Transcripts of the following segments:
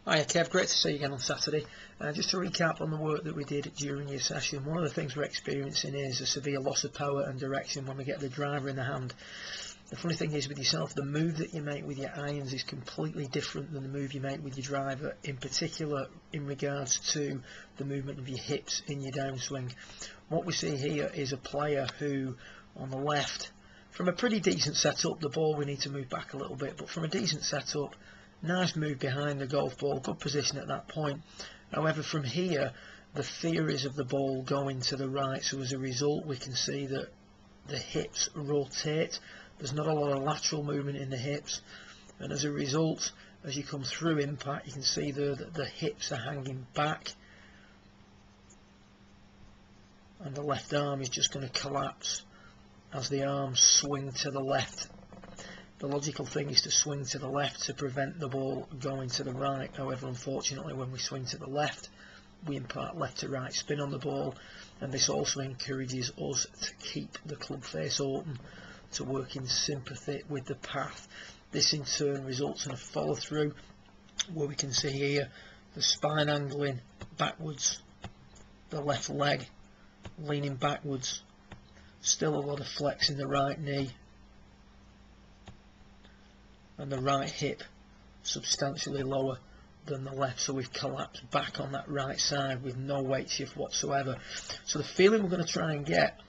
Hiya Kev, great to see you again on Saturday. Just to recap on the work that we did during your session, one of the things we're experiencing is a severe loss of power and direction when we get the driver in the hand. The funny thing is with yourself, the move that you make with your irons is completely different than the move you make with your driver, in particular in regards to the movement of your hips in your downswing. What we see here is a player who, on the left, from a pretty decent setup, the ball we need to move back a little bit, but from a decent setup, nice move behind the golf ball, good position at that point. However, from here, the fear is of the ball going to the right, so as a result we can see that the hips rotate. There's not a lot of lateral movement in the hips, and as a result, as you come through impact, you can see there that the hips are hanging back, and the left arm is just going to collapse as the arms swing to the left. The logical thing is to swing to the left to prevent the ball going to the right. However, unfortunately, when we swing to the left, we impart left to right spin on the ball, and this also encourages us to keep the club face open, to work in sympathy with the path. This in turn results in a follow through where we can see here the spine angling backwards, the left leg leaning backwards, still a lot of flex in the right knee, and the right hip substantially lower than the left, so we've collapsed back on that right side with no weight shift whatsoever. So the feeling we're going to try and get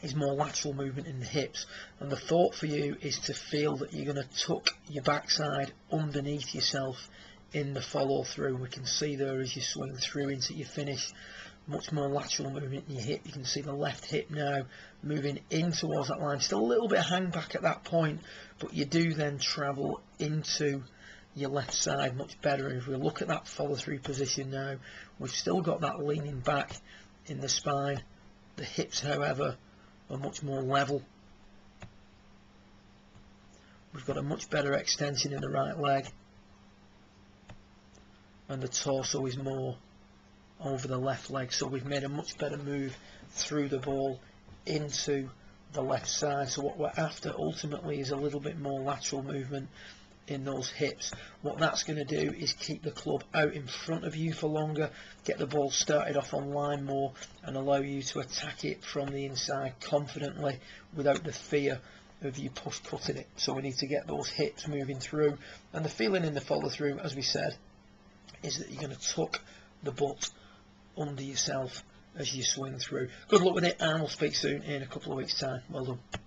is more lateral movement in the hips, and the thought for you is to feel that you're going to tuck your backside underneath yourself in the follow through. We can see there as you swing through into your finish, much more lateral movement in your hip. You can see the left hip now moving in towards that line, still a little bit of hang back at that point, but you do then travel into your left side much better. And if we look at that follow through position now, we've still got that leaning back in the spine. The hips, however, are much more level. We've got a much better extension in the right leg, and the torso is more over the left leg, so we've made a much better move through the ball into the left side. So what we're after ultimately is a little bit more lateral movement in those hips. What that's going to do is keep the club out in front of you for longer, get the ball started off on line more, and allow you to attack it from the inside confidently without the fear of you push putting it. So we need to get those hips moving through, and the feeling in the follow through, as we said, is that you're going to tuck the butt under yourself as you swing through. Good luck with it, and we'll speak soon in a couple of weeks' time. Well done.